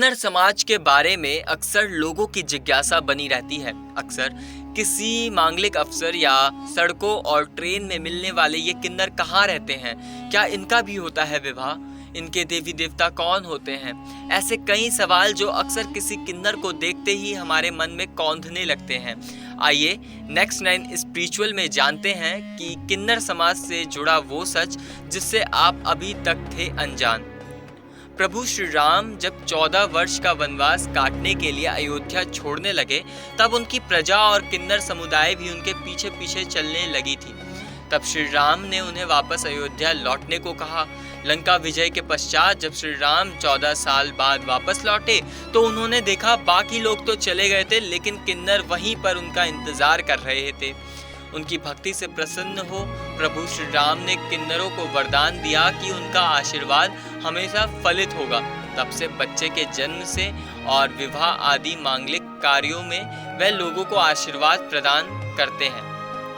किन्नर समाज के बारे में अक्सर लोगों की जिज्ञासा बनी रहती है। अक्सर किसी मांगलिक अफसर या सड़कों और ट्रेन में मिलने वाले ये किन्नर कहाँ रहते हैं, क्या इनका भी होता है विवाह, इनके देवी देवता कौन होते हैं। ऐसे कई सवाल जो अक्सर किसी किन्नर को देखते ही हमारे मन में कौंधने लगते हैं। आइए नेक्स्ट 9 स्पिरिचुअल में जानते हैं कि किन्नर समाज से जुड़ा वो सच जिससे आप अभी तक थे अनजान। प्रभु श्री राम जब 14 वर्ष का वनवास काटने के लिए अयोध्या छोड़ने लगे, तब उनकी प्रजा और किन्नर समुदाय भी उनके पीछे पीछे चलने लगी थी। तब श्री राम ने उन्हें वापस अयोध्या लौटने को कहा। लंका विजय के पश्चात जब श्री राम 14 साल बाद वापस लौटे तो उन्होंने देखा बाकी लोग तो चले गए थे, लेकिन किन्नर वहीं पर उनका इंतजार कर रहे थे। उनकी भक्ति से प्रसन्न हो प्रभु श्री राम ने किन्नरों को वरदान दिया कि उनका आशीर्वाद हमेशा फलित होगा। तब से बच्चे के जन्म से और विवाह आदि मांगलिक कार्यों में वह लोगों को आशीर्वाद प्रदान करते हैं।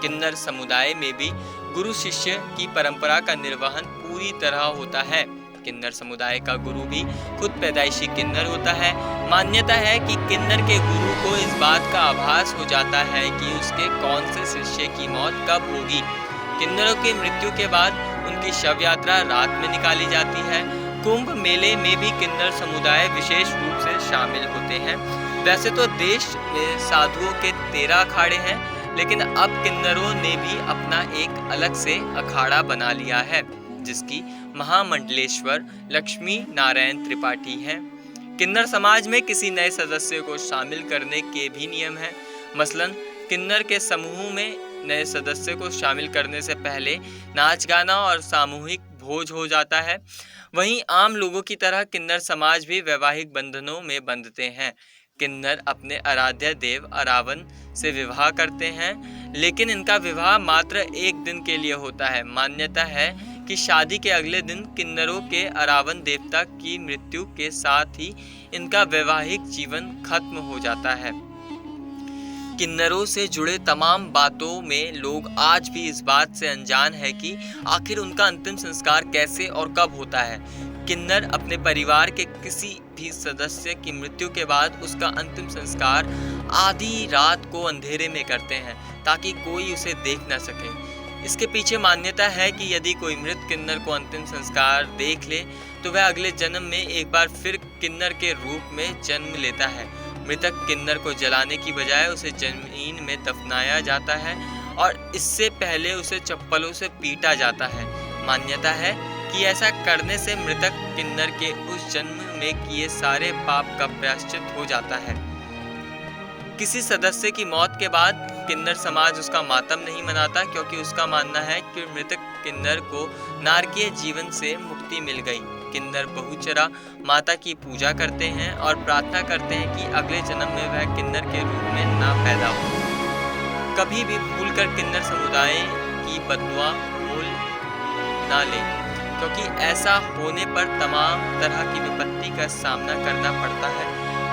किन्नर समुदाय में भी गुरु शिष्य की परंपरा का निर्वहन पूरी तरह होता है। किन्नर समुदाय का गुरु भी खुद पैदाइशी किन्नर होता है। मान्यता है कि किन्नर के गुरु को इस बात का आभास हो जाता है कि उसके कौन से शिष्य की मौत कब होगी। किन्नरों की मृत्यु के बाद उनकी शव यात्रा रात में निकाली जाती है। कुंभ मेले में भी किन्नर समुदाय विशेष रूप से शामिल होते हैं। वैसे तो देश में साधुओं के 13 अखाड़े हैं, लेकिन अब किन्नरों ने भी अपना एक अलग से अखाड़ा बना लिया है, जिसकी महामंडलेश्वर लक्ष्मी नारायण त्रिपाठी हैं। किन्नर समाज में किसी नए सदस्य को शामिल करने के भी नियम हैं। मसलन किन्नर के समूह में नए सदस्य को शामिल करने से पहले नाच गाना और सामूहिक भोज हो जाता है। वहीं आम लोगों की तरह किन्नर समाज भी वैवाहिक बंधनों में बंधते हैं। किन्नर अपने आराध्य देव अरावन से विवाह करते हैं, लेकिन इनका विवाह मात्र एक दिन के लिए होता है। मान्यता है कि शादी के अगले दिन किन्नरों के अरावन देवता की मृत्यु के साथ ही इनका वैवाहिक जीवन खत्म हो जाता है। किन्नरों से जुड़े तमाम बातों में लोग आज भी इस बात से अनजान है कि आखिर उनका अंतिम संस्कार कैसे और कब होता है। किन्नर अपने परिवार के किसी भी सदस्य की मृत्यु के बाद उसका अंतिम संस्कार आधी रात को अंधेरे में करते हैं, ताकि कोई उसे देख न सके। इसके पीछे मान्यता है कि यदि कोई मृत किन्नर को अंतिम संस्कार देख ले तो वह अगले जन्म में एक बार फिर किन्नर के रूप में जन्म लेता है। मृतक किन्नर को जलाने की बजाय उसे जमीन में दफनाया जाता है और इससे पहले उसे चप्पलों से पीटा जाता है। मान्यता है कि ऐसा करने से मृतक किन्नर के उस जन्म में किए सारे पाप का प्रायश्चित हो जाता है। किसी सदस्य की मौत के बाद किन्नर समाज उसका मातम नहीं मनाता, क्योंकि उसका मानना है कि मृतक किन्नर को नारकीय जीवन से मुक्ति मिल गई। किन्नर बहुचरा माता की पूजा करते हैं और प्रार्थना करते हैं कि अगले जन्म में वह किन्नर के रूप में ना पैदा हो। कभी भी भूलकर किन्नर समुदाय की बददुआ मोल ना ले, क्योंकि ऐसा होने पर तमाम तरह की विपत्ति का सामना करना पड़ता है।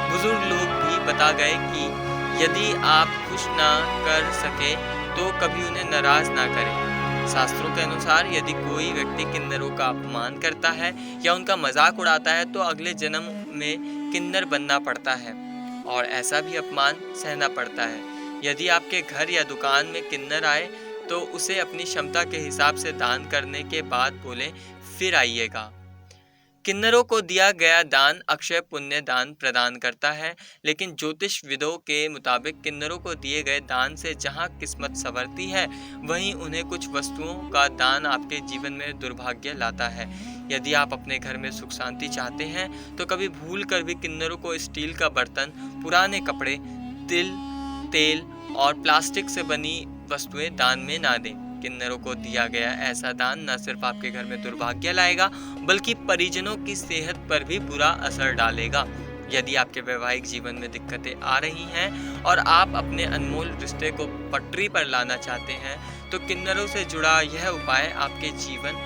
बुजुर्ग लोग भी बता गए कि यदि आप खुश ना कर सके तो कभी उन्हें नाराज ना करें। शास्त्रों के अनुसार यदि कोई व्यक्ति किन्नरों का अपमान करता है या उनका मजाक उड़ाता है तो अगले जन्म में किन्नर बनना पड़ता है और ऐसा भी अपमान सहना पड़ता है। यदि आपके घर या दुकान में किन्नर आए तो उसे अपनी क्षमता के हिसाब से दान करने के बाद बोले, फिर आइएगा। किन्नरों को दिया गया दान अक्षय पुण्य दान प्रदान करता है, लेकिन ज्योतिषविदों के मुताबिक किन्नरों को दिए गए दान से जहां किस्मत संवरती है, वहीं उन्हें कुछ वस्तुओं का दान आपके जीवन में दुर्भाग्य लाता है। यदि आप अपने घर में सुख शांति चाहते हैं तो कभी भूल कर भी किन्नरों को स्टील का बर्तन, पुराने कपड़े, तिल, तेल और प्लास्टिक से बनी वस्तुएं दान में ना दें। किन्नरों को दिया गया ऐसा दान न सिर्फ आपके घर में दुर्भाग्य लाएगा, बल्कि परिजनों की सेहत पर भी बुरा असर डालेगा। यदि आपके वैवाहिक जीवन में दिक्कतें आ रही हैं और आप अपने अनमोल रिश्ते को पटरी पर लाना चाहते हैं, तो किन्नरों से जुड़ा यह उपाय आपके जीवन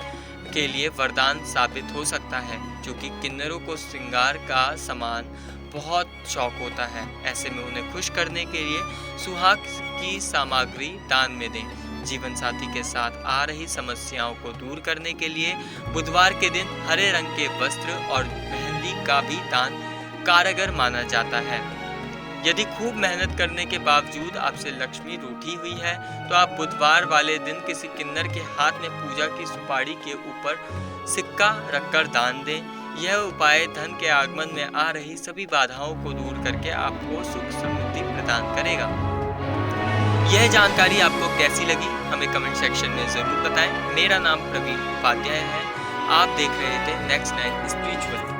के लिए वरदान साबित हो सकता है, क्योंकि किन्नरों को श्रृंगार का सामान बहुत शौक होता है। ऐसे में उन्हें खुश करने के लिए सुहाग की सामग्री दान में दें। जीवन साथी के साथ आ रही समस्याओं को दूर करने के लिए बुधवार के दिन हरे रंग के वस्त्र और मेहंदी का भी दान कारगर माना जाता है। यदि खूब मेहनत करने के बावजूद आपसे लक्ष्मी रूठी हुई है तो आप बुधवार वाले दिन किसी किन्नर के हाथ में पूजा की सुपारी के ऊपर सिक्का रखकर दान दें। यह उपाय धन के आगमन में आ रही सभी बाधाओं को दूर करके आपको सुख समृद्धि प्रदान करेगा। यह जानकारी आपको कैसी लगी हमें कमेंट सेक्शन में जरूर बताएं। मेरा नाम प्रवीण उपाध्याय है। आप देख रहे थे नेक्स्ट 9 स्पिरिचुअल।